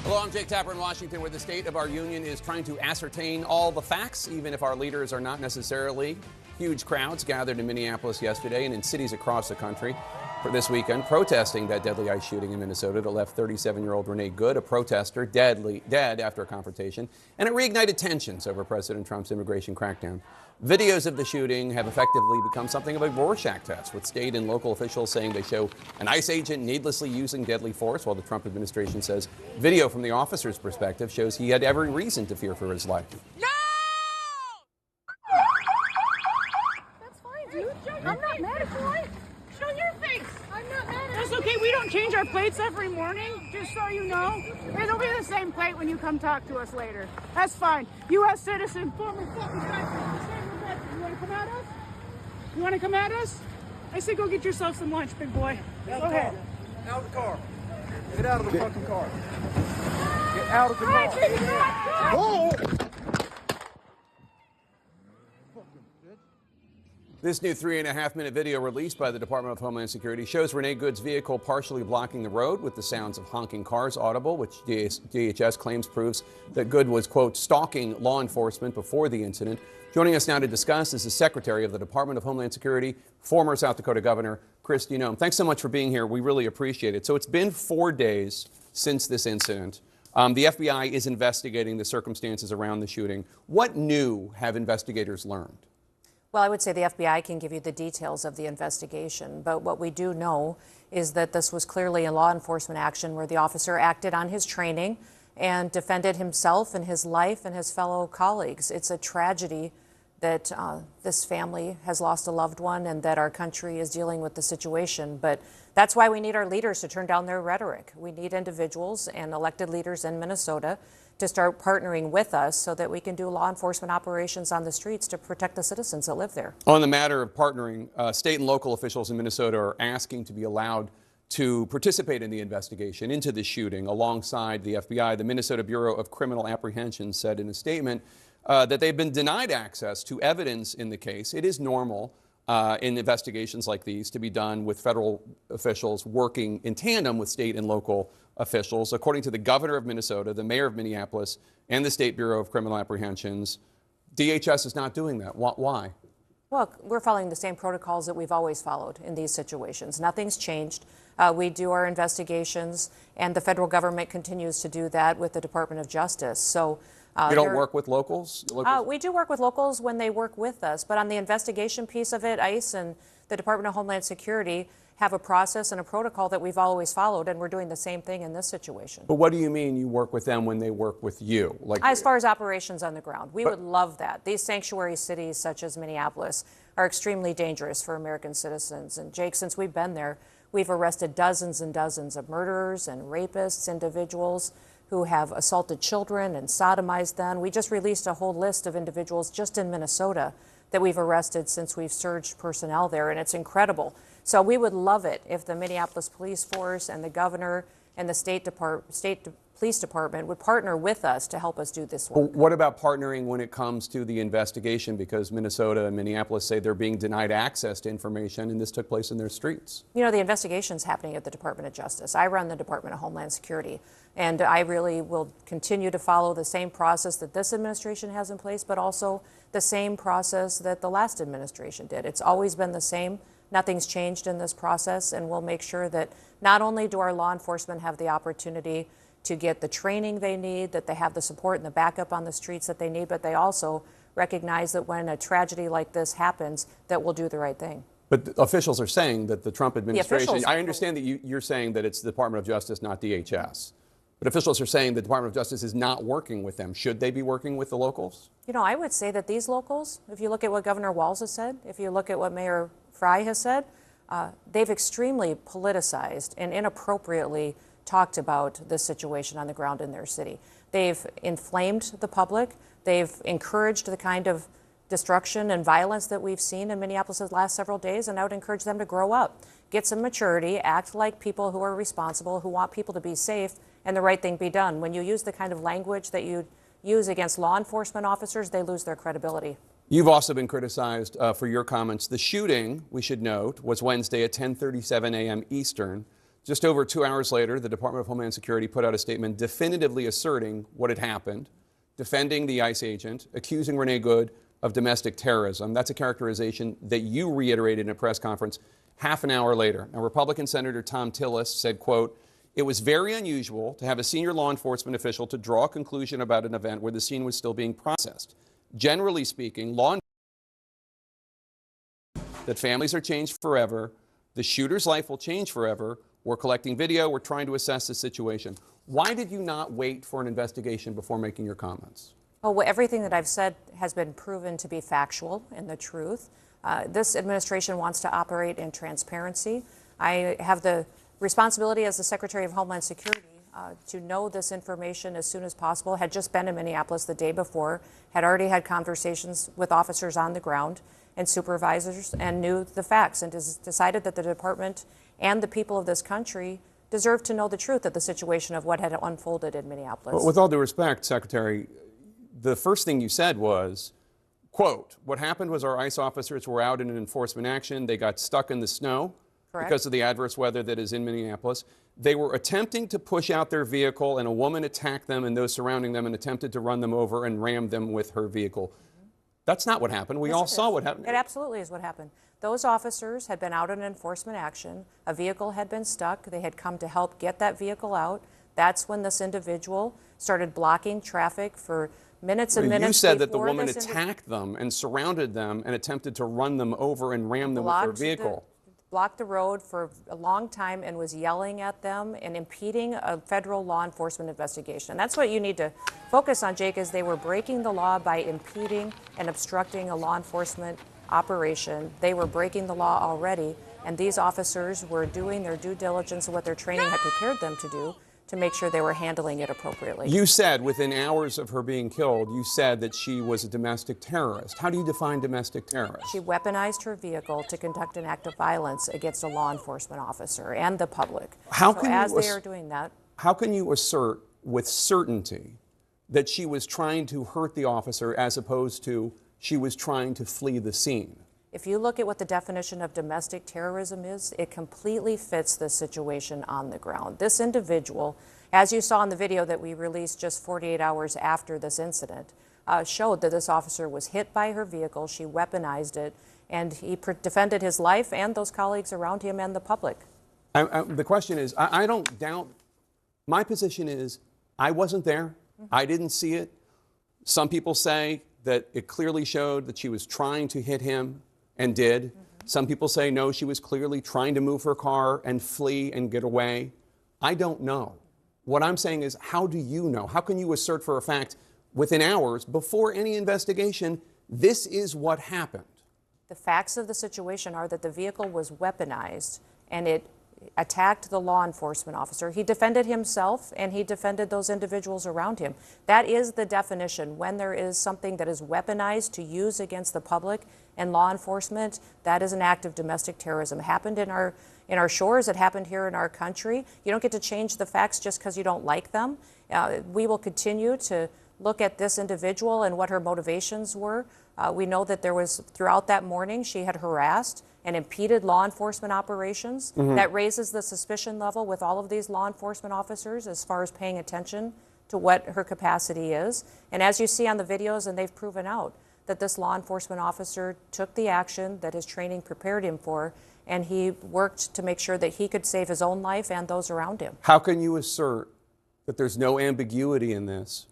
Hello, I'm Jake Tapper in Washington, where the state of our union is trying to ascertain all the facts, even if our leaders are not necessarily. Huge crowds gathered in Minneapolis yesterday and in cities across the country for this weekend, protesting that deadly ICE shooting in Minnesota that left 37-year-old Renee Good, a protester, dead after a confrontation, and it reignited tensions over President Trump's immigration crackdown. Videos of the shooting have effectively become something of a Rorschach test, with state and local officials saying they show an ICE agent needlessly using deadly force, while the Trump administration says video from the officer's perspective shows he had every reason to fear for his life. No! That's fine, dude. I'm not mad at you. Show your face. I'm not mad at you. That's okay. We don't change our plates every morning, just so you know. It'll be the same plate when you come talk to us later. That's fine. U.S. citizen, former fucking country. You want to come at us? You want to come at us? I say go get yourself some lunch, big boy. Go ahead. Out of the car. Get out of the fucking car. Get out of the car. Oh! This new 3.5-minute video released by the Department of Homeland Security shows Renee Good's vehicle partially blocking the road with the sounds of honking cars audible, which DHS claims proves that Good was, quote, stalking law enforcement before the incident. Joining us now to discuss is the Secretary of the Department of Homeland Security, former South Dakota Governor Kristi Noem. Thanks so much for being here. We really appreciate it. So it's been 4 days since this incident. The FBI is investigating the circumstances around the shooting. What new have investigators learned? Well, I would say the FBI can give you the details of the investigation, but what we do know is that this was clearly a law enforcement action where the officer acted on his training and defended himself and his life and his fellow colleagues. It's a tragedy that this family has lost a loved one and that our country is dealing with the situation, but that's why we need our leaders to turn down their rhetoric. We need individuals and elected leaders in Minnesota to start partnering with us so that we can do law enforcement operations on the streets to protect the citizens that live there. On the matter of partnering, state and local officials in Minnesota are asking to be allowed to participate in the investigation into the shooting alongside the FBI. The Minnesota Bureau of Criminal Apprehension said in a statement that they've been denied access to evidence in the case. It is normal in investigations like these to be done with federal officials working in tandem with state and local officials. According to the governor of Minnesota, the mayor of Minneapolis, and the State Bureau of Criminal Apprehensions, DHS is not doing that. Why? Well, we're following the same protocols that we've always followed in these situations. Nothing's changed. We do our investigations, and the federal government continues to do that with the Department of Justice. So you don't work with locals? We do work with locals when they work with us, but on the investigation piece of it, ICE and the Department of Homeland Security have a process and a protocol that we've always followed, and we're doing the same thing in this situation. But what do you mean you work with them when they work with you? As far as operations on the ground, we would love that. These sanctuary cities, such as Minneapolis, are extremely dangerous for American citizens. And Jake, since we've been there, we've arrested dozens and dozens of murderers and rapists, individuals who have assaulted children and sodomized them. We just released a whole list of individuals just in Minnesota that we've arrested since we've surged personnel there, and it's incredible. So we would love it if the Minneapolis Police Force and the governor and the state police department would partner with us to help us do this work. What about partnering when it comes to the investigation? Because Minnesota and Minneapolis say they're being denied access to information, and this took place in their streets. You know, the investigation's happening at the Department of Justice. I run the Department of Homeland Security, and I really will continue to follow the same process that this administration has in place, but also the same process that the last administration did. It's always been the same. Nothing's changed in this process, and we'll make sure that not only do our law enforcement have the opportunity to get the training they need, that they have the support and the backup on the streets that they need, but they also recognize that when a tragedy like this happens, that we'll do the right thing. But the officials are saying that the Trump administration, I understand that you're saying that it's the Department of Justice, not DHS. But officials are saying the Department of Justice is not working with them. Should they be working with the locals? You know, I would say that these locals, if you look at what Governor Walz has said, if you look at what Mayor Fry has said, they've extremely politicized and inappropriately talked about this situation on the ground in their city. They've inflamed the public. They've encouraged the kind of destruction and violence that we've seen in Minneapolis the last several days, and I would encourage them to grow up, get some maturity, act like people who are responsible, who want people to be safe, and the right thing be done. When you use the kind of language that you use against law enforcement officers, they lose their credibility. You've also been criticized for your comments. The shooting, we should note, was Wednesday at 10:37 a.m. Eastern. Just over 2 hours later, the Department of Homeland Security put out a statement definitively asserting what had happened, defending the ICE agent, accusing Renee Good of domestic terrorism. That's a characterization that you reiterated in a press conference half an hour later. Now, Republican Senator Tom Tillis said, quote, "It was very unusual to have a senior law enforcement official to draw a conclusion about an event where the scene was still being processed. Generally speaking, law that families are changed forever, the shooter's life will change forever. We're collecting video, we're trying to assess the situation." Why did you not wait for an investigation before making your comments? Well, everything that I've said has been proven to be factual and the truth. This administration wants to operate in transparency. I have the responsibility as the Secretary of Homeland Security to know this information as soon as possible. Had just been in Minneapolis the day before, had already had conversations with officers on the ground and supervisors, and knew the facts, and decided that the department and the people of this country deserve to know the truth of the situation of what had unfolded in Minneapolis. But with all due respect, Secretary, the first thing you said was, quote, "What happened was our ICE officers were out in an enforcement action. They got stuck in the snow." Correct. Because of the adverse weather that is in Minneapolis. They were attempting to push out their vehicle, and a woman attacked them and those surrounding them and attempted to run them over and ram them with her vehicle. That's not what happened. We all saw what happened. It absolutely is what happened. Those officers had been out in enforcement action. A vehicle had been stuck. They had come to help get that vehicle out. That's when this individual started blocking traffic for minutes and minutes. You said that the woman attacked them and surrounded them and attempted to run them over and ram them with her vehicle. Blocked the road for a long time and was yelling at them and impeding a federal law enforcement investigation. And that's what you need to focus on, Jake, is they were breaking the law by impeding and obstructing a law enforcement operation. They were breaking the law already, and these officers were doing their due diligence of what their training had prepared them to do to make sure they were handling it appropriately. You said within hours of her being killed, you said that she was a domestic terrorist. How do you define domestic terrorist? She weaponized her vehicle to conduct an act of violence against a law enforcement officer and the public. They are doing that. How can you assert with certainty that she was trying to hurt the officer as opposed to she was trying to flee the scene? If you look at what the definition of domestic terrorism is, it completely fits the situation on the ground. This individual, as you saw in the video that we released just 48 hours after this incident, showed that this officer was hit by her vehicle, she weaponized it, and he defended his life and those colleagues around him and the public. The question is, I don't doubt, my position is, I wasn't there, I didn't see it. Some people say that it clearly showed that she was trying to hit him and did. Some people say, no, she was clearly trying to move her car and flee and get away. I don't know. What I'm saying is, how do you know? How can you assert for a fact within hours, before any investigation, this is what happened? The facts of the situation are that the vehicle was weaponized and it attacked the law enforcement officer. He defended himself and he defended those individuals around him. That is the definition. When there is something that is weaponized to use against the public and law enforcement, that is an act of domestic terrorism. It happened in our shores. It happened here in our country. You don't get to change the facts just because you don't like them. We will continue to look at this individual and what her motivations were. We know that there was, throughout that morning, she had harassed and impeded law enforcement operations. That raises the suspicion level with all of these law enforcement officers as far as paying attention to what her capacity is. And as you see on the videos, and they've proven out, that this law enforcement officer took the action that his training prepared him for, and he worked to make sure that he could save his own life and those around him. How can you assert that there's no ambiguity in this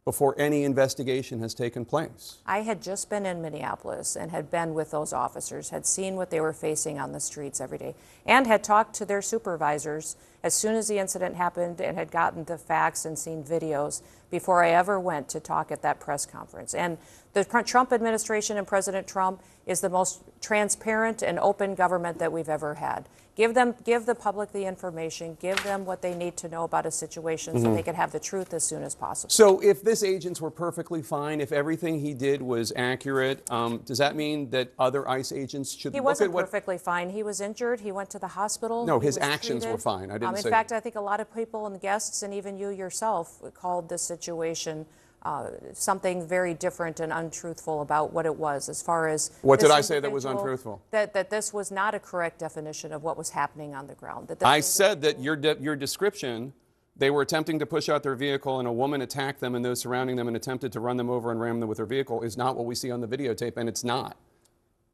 before any investigation has taken place? I had just been in Minneapolis and had been with those officers, had seen what they were facing on the streets every day, and had talked to their supervisors as soon as the incident happened and had gotten the facts and seen videos before I ever went to talk at that press conference. And the Trump administration and President Trump is the most transparent and open government that we've ever had. Give the public the information, give them what they need to know about a situation so they can have the truth as soon as possible. So if this agents were perfectly fine, if everything he did was accurate, does that mean that other ICE agents should He look at wasn't perfectly fine. He was injured. He went to the hospital. No, his actions were fine. I didn't say. In fact, I think a lot of people and guests, and even you yourself, called this situation something very different and untruthful about what it was as far as what this did I say that was individual, untruthful? That this was not a correct definition of what was happening on the ground. That this I said that your description, they were attempting to push out their vehicle and a woman attacked them and those surrounding them and attempted to run them over and ram them with her vehicle is not what we see on the videotape, and it's not.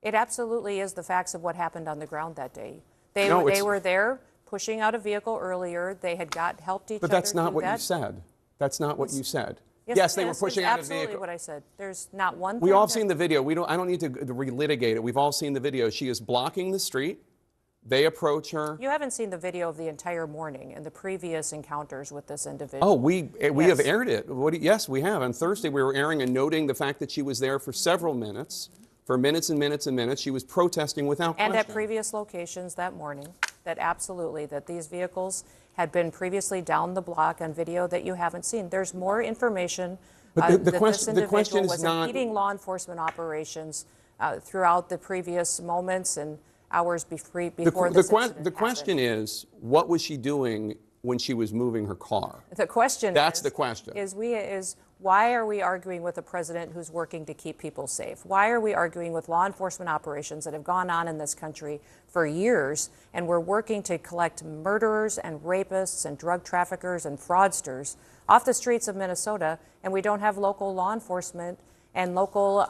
It absolutely is the facts of what happened on the ground that day. They were there pushing out a vehicle earlier. They had helped each other. But that's not do what that. you said. That's not what you said. Yes, they were pushing out a vehicle. Absolutely what I said. There's not one. We all seen the video. I don't need to relitigate it. We've all seen the video. She is blocking the street. They approach her. You haven't seen the video of the entire morning and the previous encounters with this individual. Oh, we have aired it. Yes, we have. On Thursday, we were airing and noting the fact that she was there for several minutes. For minutes and minutes and minutes, she was protesting without question. And at previous locations that morning, that absolutely, that these vehicles had been previously down the block on video that you haven't seen. There's more information but that this individual was impeding law enforcement operations throughout the previous moments and hours before this incident The question is, what was she doing when she was moving her car? The question That's the question. Is why are we arguing with a president who's working to keep people safe? Why are we arguing with law enforcement operations that have gone on in this country for years, and we're working to collect murderers and rapists and drug traffickers and fraudsters off the streets of Minnesota, and we don't have local law enforcement and local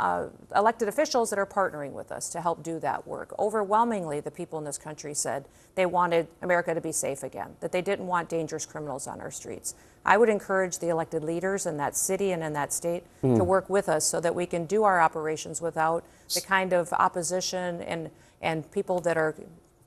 elected officials that are partnering with us to help do that work? Overwhelmingly, the people in this country said they wanted America to be safe again, that they didn't want dangerous criminals on our streets. I would encourage the elected leaders in that city and in that state to work with us so that we can do our operations without the kind of opposition and people that are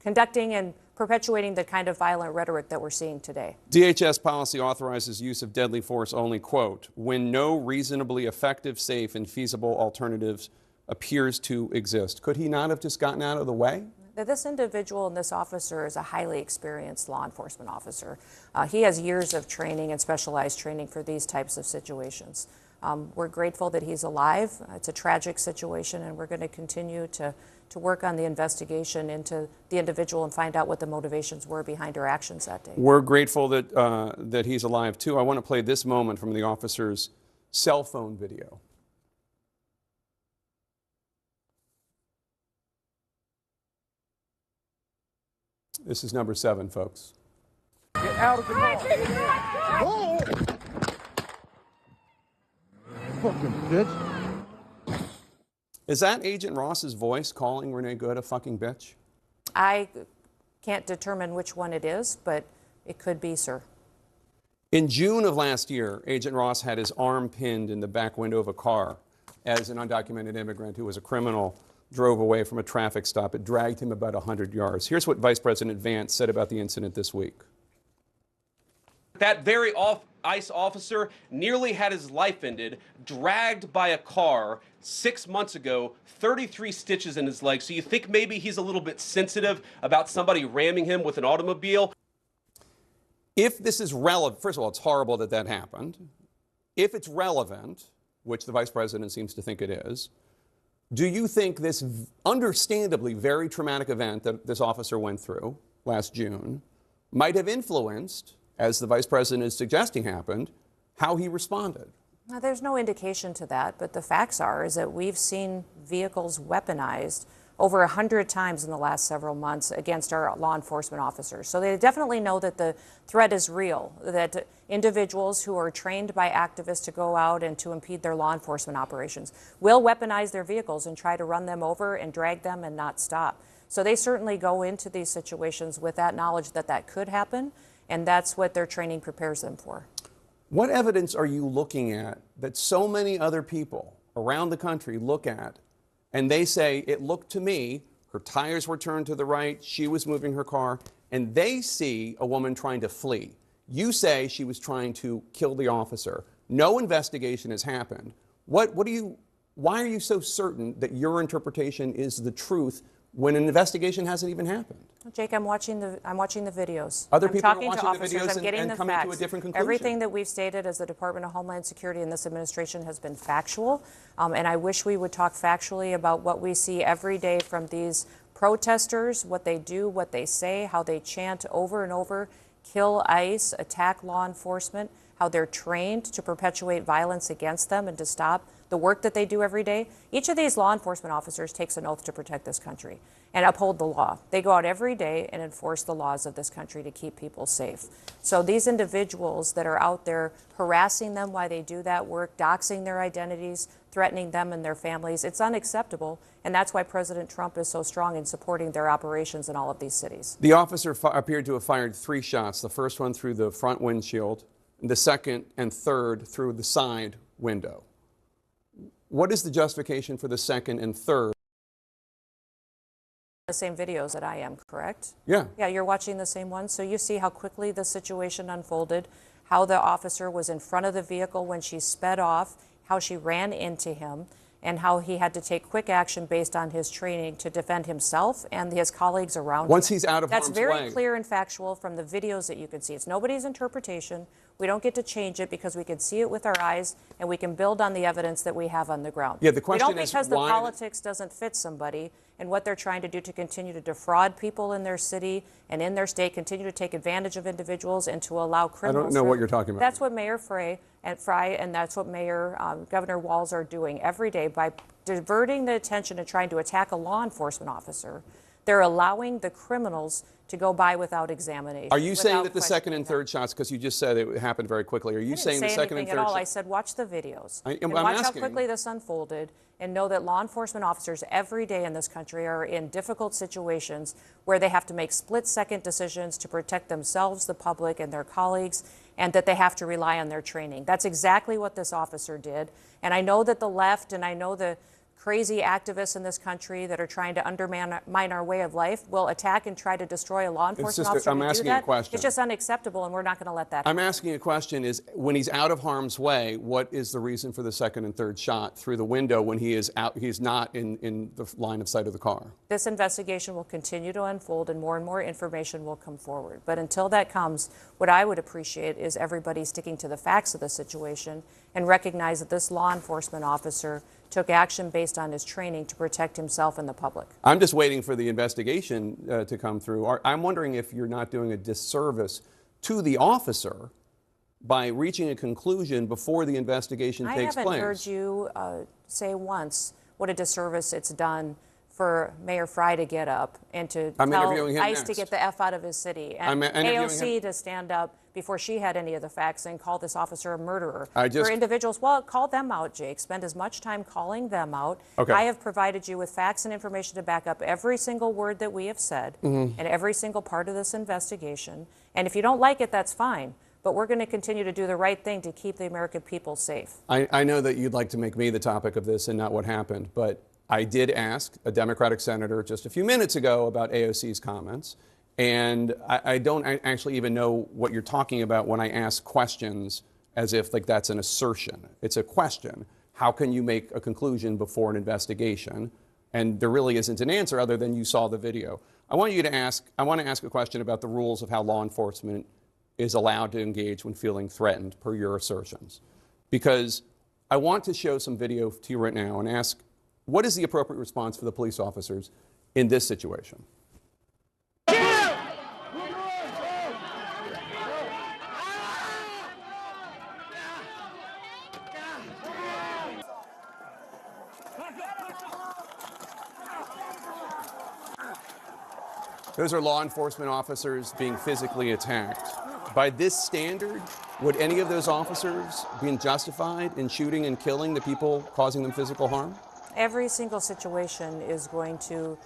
conducting and perpetuating the kind of violent rhetoric that we're seeing today. DHS policy authorizes use of deadly force only, quote, when no reasonably effective, safe, and feasible alternatives appears to exist. Could he not have just gotten out of the way? This individual and this officer is a highly experienced law enforcement officer. He has years of training and specialized training for these types of situations. We're grateful that he's alive. It's a tragic situation, and we're going to continue to work on the investigation into the individual and find out what the motivations were behind her actions that day. We're grateful that, that he's alive, too. I want to play this moment from the officer's cell phone video. This is number 7, folks. Get out of the car. Oh! Fucking bitch. Is that Agent Ross's voice calling Renee Good a fucking bitch? I can't determine which one it is, but it could be, sir. In June of last year, Agent Ross had his arm pinned in the back window of a car as an undocumented immigrant who was a criminal drove away from a traffic stop. It dragged him about 100 yards. Here's what Vice President Vance said about the incident this week. That very ICE officer nearly had his life ended, dragged by a car 6 months ago, 33 stitches in his leg. So you think maybe he's a little bit sensitive about somebody ramming him with an automobile? If this is relevant, first of all, it's horrible that that happened. If it's relevant, which the Vice President seems to think it is, do you think this understandably very traumatic event that this officer went through last June might have influenced, as the Vice President is suggesting happened, how he responded? Now, there's no indication to that, but the facts is that we've seen vehicles weaponized over 100 times in the last several months against our law enforcement officers. So they definitely know that the threat is real, that individuals who are trained by activists to go out and to impede their law enforcement operations will weaponize their vehicles and try to run them over and drag them and not stop. So they certainly go into these situations with that knowledge that that could happen, and that's what their training prepares them for. What evidence are you looking at that so many other people around the country look at and they say, it looked to me, her tires were turned to the right, she was moving her car, and they see a woman trying to flee? You say she was trying to kill the officer. No investigation has happened. Why are you so certain that your interpretation is the truth when an investigation hasn't even happened? Jake, I'm watching the videos. Other people are talking watching to officers. the videos I'm getting and the coming facts. to a different conclusion. Everything that we've stated as the Department of Homeland Security and this administration has been factual, and I wish we would talk factually about what we see every day from these protesters, what they do, what they say, how they chant over and over, kill ICE, attack law enforcement, how they're trained to perpetuate violence against them and to stop the work that they do every day. Each of these law enforcement officers takes an oath to protect this country and uphold the law. They go out every day and enforce the laws of this country to keep people safe. So these individuals that are out there harassing them while they do that work, doxing their identities, threatening them and their families, it's unacceptable. And that's why President Trump is so strong in supporting their operations in all of these cities. The officer appeared to have fired 3 shots, the first one through the front windshield, the second and third through the side window. What is the justification for the second and third? The same videos that I am, correct? Yeah. Yeah, you're watching the same ones. So you see how quickly the situation unfolded, how the officer was in front of the vehicle when she sped off, how she ran into him, and how he had to take quick action based on his training to defend himself and his colleagues around him. Once he's out of harm's way. That's very clear and factual from the videos that you can see. It's nobody's interpretation. We don't get to change it because we can see it with our eyes and we can build on the evidence that we have on the ground. Yeah, the question we don't is because the why politics doesn't fit somebody and what they're trying to do to continue to defraud people in their city and in their state, continue to take advantage of individuals and to allow criminals. I don't know what you're talking about. That's what Mayor Fry and that's what Governor Walz are doing every day by diverting the attention and trying to attack a law enforcement officer. They're allowing the criminals to go by without examination. Are you saying that the second and third shots, because you just said it happened very quickly, are you saying the second and third shots? I said watch the videos and I'm watch asking. how quickly this unfolded and know that law enforcement officers every day in this country are in difficult situations where they have to make split-second decisions to protect themselves, the public, and their colleagues, and that they have to rely on their training. That's exactly what this officer did. And I know that the left and I know the crazy activists in this country that are trying to undermine our way of life will attack and try to destroy a law enforcement officer. I'm asking a question. It's just unacceptable, and we're not going to let that happen. I'm asking a question is, when he's out of harm's way, what is the reason for the second and third shot through the window when he is out, he's not in the line of sight of the car? This investigation will continue to unfold and more information will come forward. But until that comes, what I would appreciate is everybody sticking to the facts of the situation and recognize that this law enforcement officer took action based on his training to protect himself and the public. I'm just waiting for the investigation to come through. I'm wondering if you're not doing a disservice to the officer by reaching a conclusion before the investigation takes place. I haven't heard you say once what a disservice it's done for Mayor Fry to get up and to tell ICE to get the F out of his city and AOC to stand up before she had any of the facts and call this officer a murderer. For individuals, well, call them out, Jake. Spend as much time calling them out. Okay. I have provided you with facts and information to back up every single word that we have said and every single part of this investigation. And if you don't like it, that's fine. But we're going to continue to do the right thing to keep the American people safe. I know that you'd like to make me the topic of this and not what happened, but I did ask a Democratic senator just a few minutes ago about AOC's comments, and I don't actually even know what you're talking about when I ask questions as if like that's an assertion. It's a question. How can you make a conclusion before an investigation? And there really isn't an answer other than you saw the video. I want to ask a question about the rules of how law enforcement is allowed to engage when feeling threatened, per your assertions. Because I want to show some video to you right now and ask, what is the appropriate response for the police officers in this situation? Those are law enforcement officers being physically attacked. By this standard, would any of those officers be justified in shooting and killing the people causing them physical harm? Every single situation is going to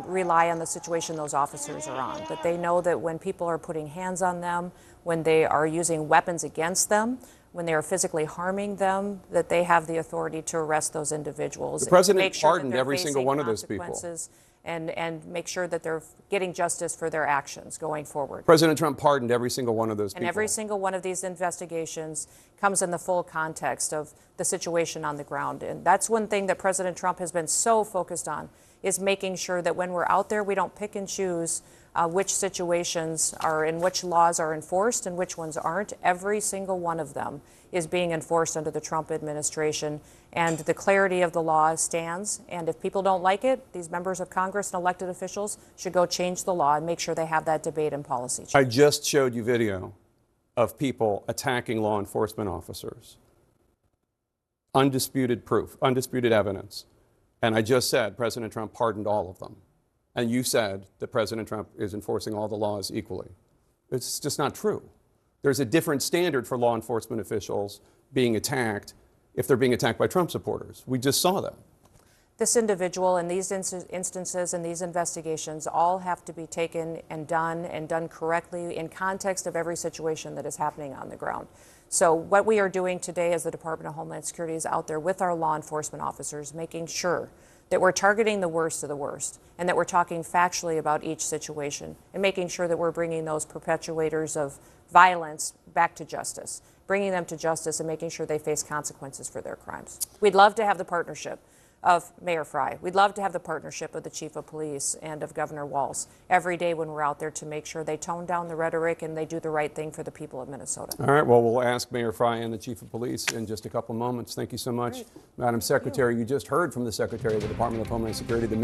rely on the situation those officers are on. But they know that when people are putting hands on them, when they are using weapons against them, when they are physically harming them, that they have the authority to arrest those individuals. The president pardoned every single one of those people. And make sure that they're getting justice for their actions going forward. President Trump pardoned every single one of those people. And every single one of these investigations comes in the full context of the situation on the ground. And that's one thing that President Trump has been so focused on, is making sure that when we're out there, we don't pick and choose which situations are and which laws are enforced and which ones aren't. Every single one of them is being enforced under the Trump administration, and the clarity of the law stands. And if people don't like it, these members of Congress and elected officials should go change the law and make sure they have that debate and policy change. I just showed you video of people attacking law enforcement officers. Undisputed proof, undisputed evidence. And I just said President Trump pardoned all of them. And you said that President Trump is enforcing all the laws equally. It's just not true. There's a different standard for law enforcement officials being attacked if they're being attacked by Trump supporters. We just saw that. This individual and these instances and these investigations all have to be taken and done correctly in context of every situation that is happening on the ground. So what we are doing today as the Department of Homeland Security is out there with our law enforcement officers, making sure that we're targeting the worst of the worst and that we're talking factually about each situation and making sure that we're bringing those perpetuators of violence back to justice, bringing them to justice and making sure they face consequences for their crimes. We'd love to have the partnership of Mayor Fry. We'd love to have the partnership of the Chief of Police and of Governor Walz every day when we're out there to make sure they tone down the rhetoric and they do the right thing for the people of Minnesota. All right, well, we'll ask Mayor Fry and the Chief of Police in just a couple moments. Thank you so much. Great. Madam Secretary, you just heard from the Secretary of the Department of Homeland Security. The